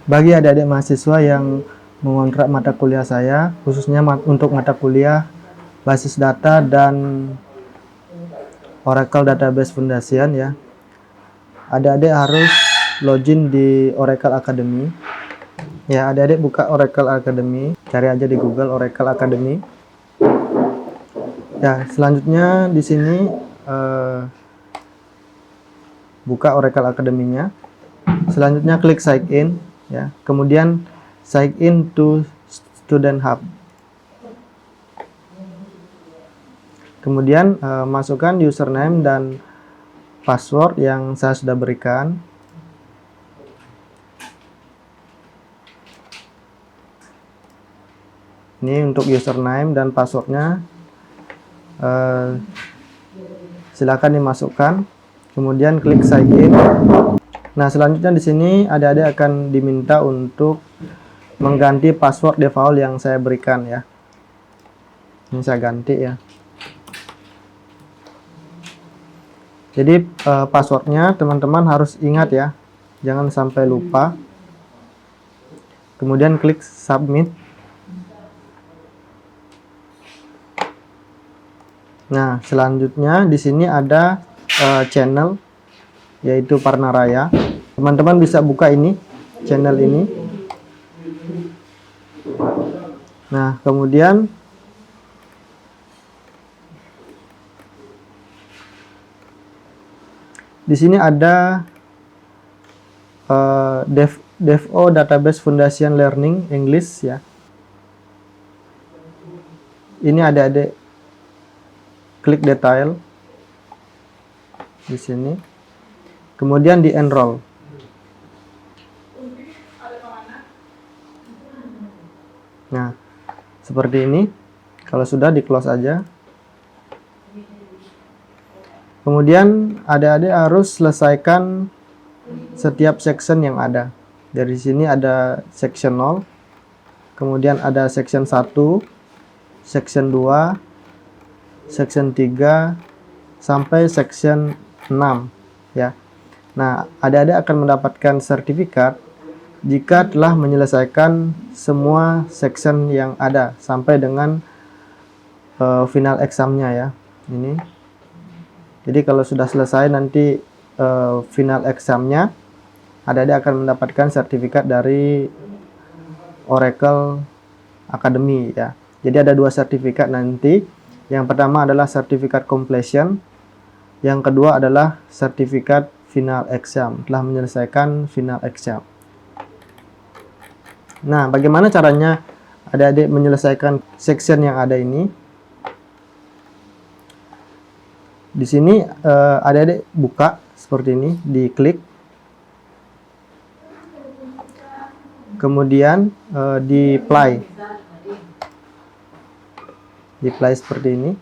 Bagi adik-adik mahasiswa yang mengontrak mata kuliah saya, khususnya untuk mata kuliah basis data dan Oracle Database Foundation ya, adik-adik harus login di Oracle Academy. Ya, adik-adik buka Oracle Academy, cari aja di Google Oracle Academy. Ya, selanjutnya di sini buka Oracle Academy-nya. Selanjutnya klik sign in ya. Kemudian sign in to Student Hub. Kemudian masukkan username dan password yang saya sudah berikan. Ini untuk username dan passwordnya. Silakan dimasukkan. Kemudian klik sign in. Nah, selanjutnya di sini adik-adik akan diminta untuk mengganti password default yang saya berikan ya. Ini saya ganti ya. Jadi passwordnya teman-teman harus ingat ya, jangan sampai lupa. Kemudian klik submit. Nah, selanjutnya di sini ada channel, yaitu Parnaraya. Teman-teman bisa buka ini, channel ini. Nah, kemudian di sini ada DevO Database Foundation Learning English ya. Ini adik-adik klik detail di sini. Kemudian di enroll. Nah, seperti ini. Kalau sudah di close aja. Kemudian adik-adik harus selesaikan setiap section yang ada. Dari sini ada section 0. Kemudian ada section 1, section 2, section 3 sampai section 6 ya. Nah, adik-adik akan mendapatkan sertifikat jika telah menyelesaikan semua section yang ada sampai dengan final examnya ya. Ini. Jadi kalau sudah selesai nanti final examnya, adik-adik akan mendapatkan sertifikat dari Oracle Academy ya. Jadi ada 2 sertifikat nanti. Yang pertama adalah sertifikat completion. Yang kedua adalah sertifikat final exam, telah menyelesaikan final exam. Nah, bagaimana caranya adik-adik menyelesaikan section yang ada ini? Di sini adik-adik buka seperti ini, diklik. Kemudian di play. Di play seperti ini.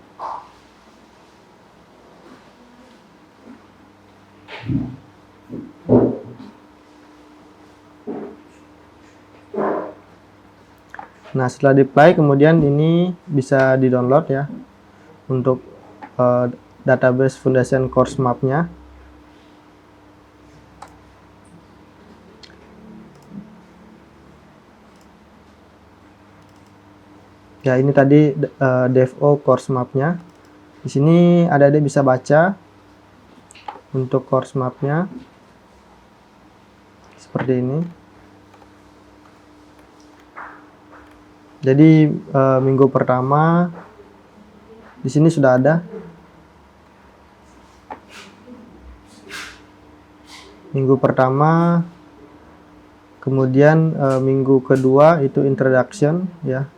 Nah, setelah di-play kemudian ini bisa di-download ya untuk database foundation course map-nya. Ya, ini tadi DevO course map-nya. Di sini adik-adik bisa baca untuk course map-nya seperti ini. Jadi minggu pertama di sini sudah ada. Minggu pertama, kemudian minggu kedua itu introduction ya.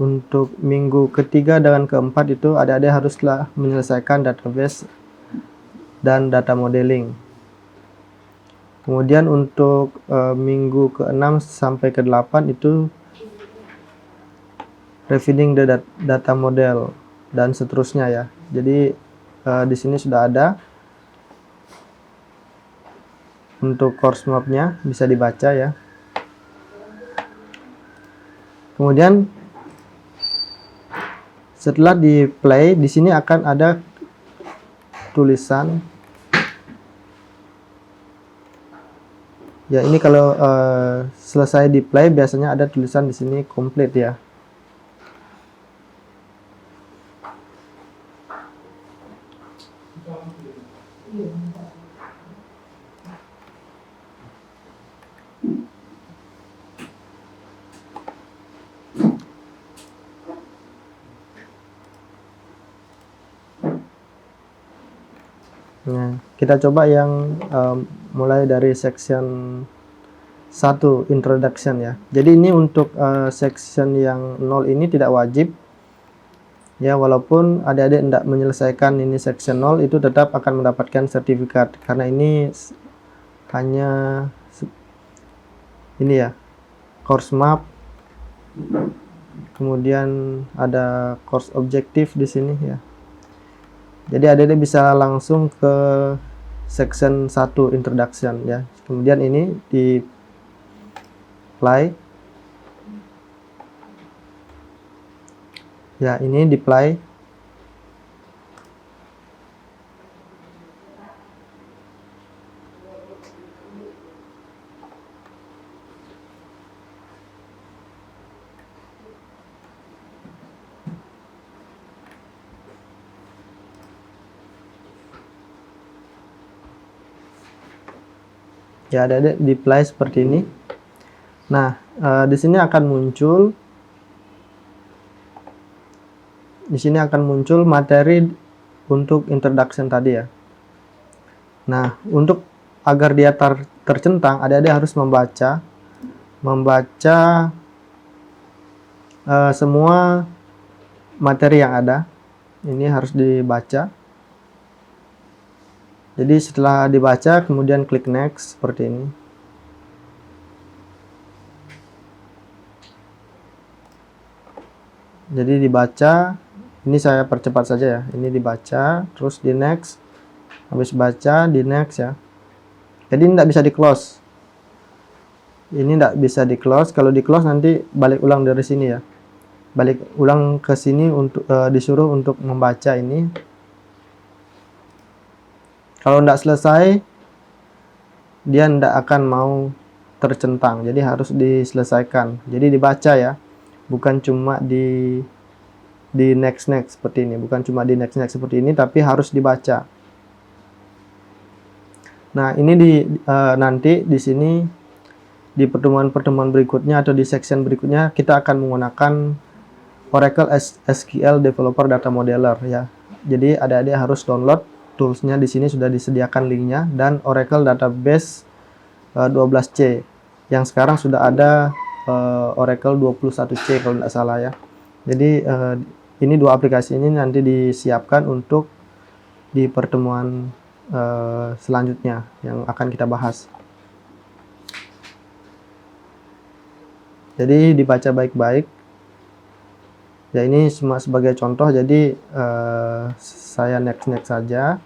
Untuk minggu ketiga dan keempat itu adik-adik haruslah menyelesaikan database dan data modeling. Kemudian untuk minggu ke-6 sampai ke-8 itu refining the data model dan seterusnya ya. Jadi di sini sudah ada untuk course map-nya, bisa dibaca ya. Kemudian setelah di play, di sini akan ada tulisan Ya, ini kalau selesai di play biasanya ada tulisan di sini complete ya. Nah, kita coba yang mulai dari section 1 introduction ya. Jadi ini untuk section yang 0 ini tidak wajib. Ya, walaupun adik-adik tidak menyelesaikan ini section 0 itu tetap akan mendapatkan sertifikat karena ini hanya ini ya, course map. Kemudian ada course objektif di sini ya. Jadi adik-adik bisa langsung ke section 1 introduction ya. Kemudian ini di play. Ya, ini di play. Ya, ada di play seperti ini. Nah, di sini akan muncul materi untuk introduction tadi ya. Nah, untuk agar dia tercentang, adik-adik harus membaca semua materi yang ada. Ini harus dibaca. Jadi setelah dibaca, kemudian klik next seperti ini. Jadi dibaca, ini saya percepat saja ya. Ini dibaca, terus di next, habis baca di next ya. Jadi ini tidak bisa di close. Ini tidak bisa di close. Kalau di close nanti balik ulang dari sini ya. Balik ulang ke sini untuk disuruh untuk membaca ini. Kalau tidak selesai, dia tidak akan mau tercentang. Jadi harus diselesaikan. Jadi dibaca ya, bukan cuma di next seperti ini. Bukan cuma di next seperti ini, tapi harus dibaca. Nah, ini nanti di sini di pertemuan-pertemuan berikutnya atau di section berikutnya kita akan menggunakan Oracle SQL Developer Data Modeler ya. Jadi adik-adik harus download toolsnya, di sini sudah disediakan linknya, dan Oracle Database 12C yang sekarang sudah ada Oracle 21C kalau tidak salah ya. Jadi ini dua aplikasi ini nanti disiapkan untuk di pertemuan selanjutnya yang akan kita bahas. Jadi dibaca baik-baik. Ya, ini cuma sebagai contoh, jadi saya next saja.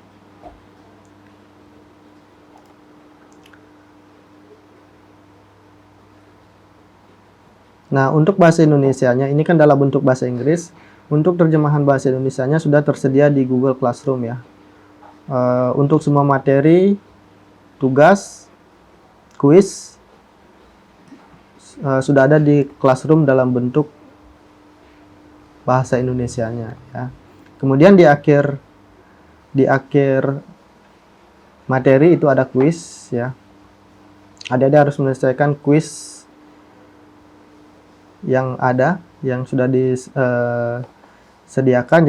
Nah, untuk bahasa Indonesianya, ini kan dalam bentuk bahasa Inggris. Untuk terjemahan bahasa Indonesianya sudah tersedia di Google Classroom ya. Untuk semua materi, tugas, kuis, sudah ada di Classroom dalam bentuk bahasa Indonesianya ya. Kemudian di akhir materi itu ada kuis ya. Adik-adik harus menyelesaikan kuis yang ada, yang sudah disediakan.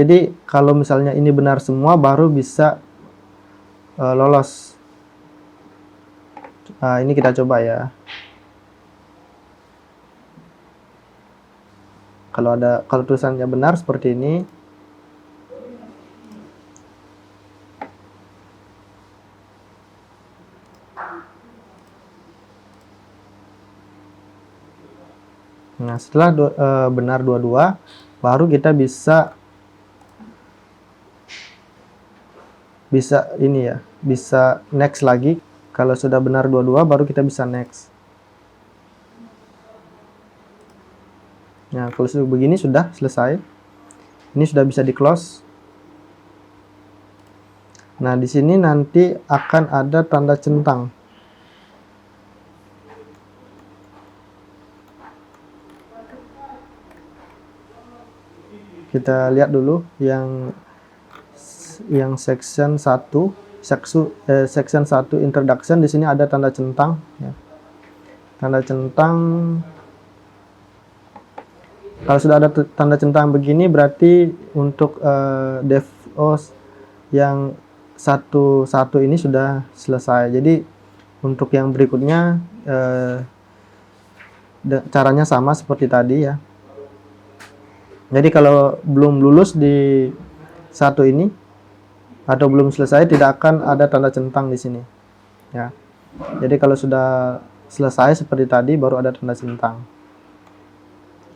Jadi kalau misalnya ini benar semua baru bisa lolos. Ini kita coba ya. Kalau tulisannya benar seperti ini. Nah, setelah benar dua-dua, baru kita bisa ini ya, bisa next lagi. Kalau sudah benar dua-dua, baru kita bisa next. Nah, kalau sudah begini sudah selesai. Ini sudah bisa di close. Nah, di sini nanti akan ada tanda centang. kita lihat dulu yang section 1, section 1 introduction. Di sini ada tanda centang ya. Tanda centang, kalau sudah ada tanda centang begini berarti untuk DevOps yang satu ini sudah selesai. Jadi untuk yang berikutnya caranya sama seperti tadi ya. Jadi kalau belum lulus di satu ini atau belum selesai, tidak akan ada tanda centang di sini ya. Jadi kalau sudah selesai seperti tadi baru ada tanda centang.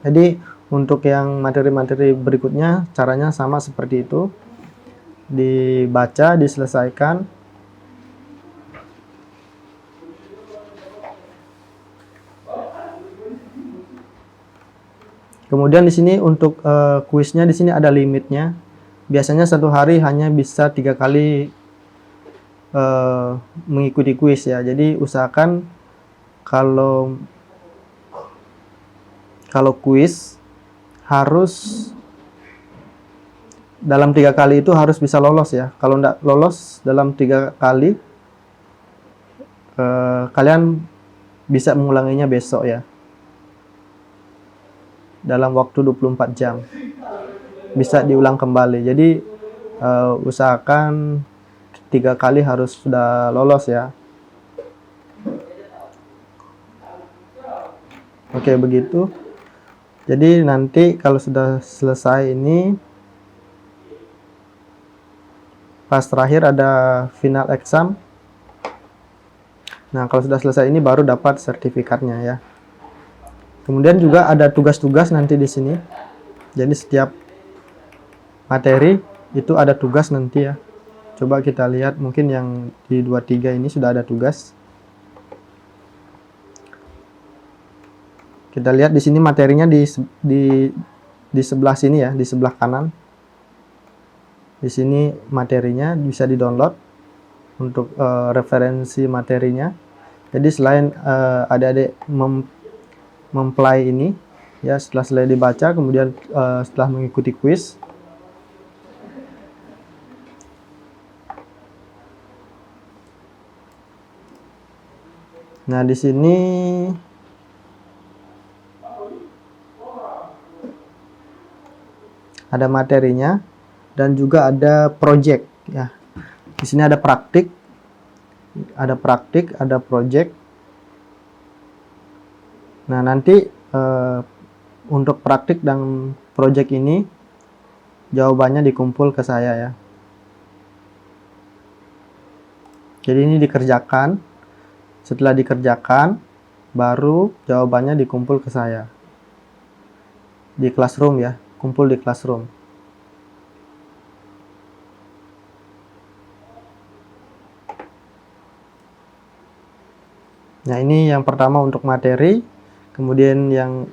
Jadi untuk yang materi-materi berikutnya caranya sama seperti itu. Dibaca, diselesaikan. Kemudian di sini untuk kuisnya di sini ada limitnya. Biasanya satu hari hanya bisa 3 kali mengikuti kuis ya. Jadi usahakan kalau kuis harus dalam 3 kali itu harus bisa lolos ya. Kalau tidak lolos dalam 3 kali, kalian bisa mengulanginya besok ya. Dalam waktu 24 jam. Bisa diulang kembali. Jadi usahakan 3 kali harus sudah lolos ya. Oke, begitu. Jadi nanti kalau sudah selesai ini, pas terakhir ada final exam. Nah, kalau sudah selesai ini baru dapat sertifikatnya ya. Kemudian juga ada tugas-tugas nanti di sini. Jadi setiap materi itu ada tugas nanti ya. Coba kita lihat, mungkin yang di 23 ini sudah ada tugas. Kita lihat di sini materinya di sebelah sini ya, di sebelah kanan. Di sini materinya bisa di-download untuk referensi materinya. Jadi selain adik-adik memplay ini ya, setelah selesai dibaca, kemudian setelah mengikuti kuis, nah di sini ada materinya dan juga ada project ya. Di sini ada praktik, ada project. Nah, nanti untuk praktik dan project ini jawabannya dikumpul ke saya ya. Jadi ini dikerjakan. Setelah dikerjakan, baru jawabannya dikumpul ke saya. Di classroom ya, kumpul di classroom. Nah, ini yang pertama untuk materi. Kemudian yang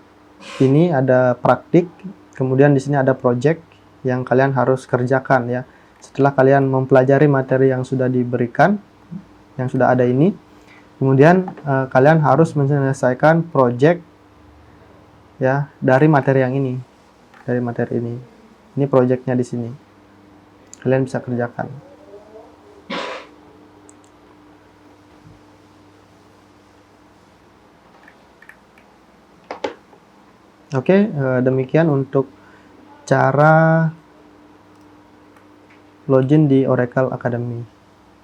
ini ada praktik. Kemudian di sini ada project yang kalian harus kerjakan ya. Setelah kalian mempelajari materi yang sudah diberikan, yang sudah ada ini, kemudian kalian harus menyelesaikan project ya dari materi yang ini. Dari materi ini. Ini projectnya di sini. Kalian bisa kerjakan. Oke, demikian untuk cara login di Oracle Academy.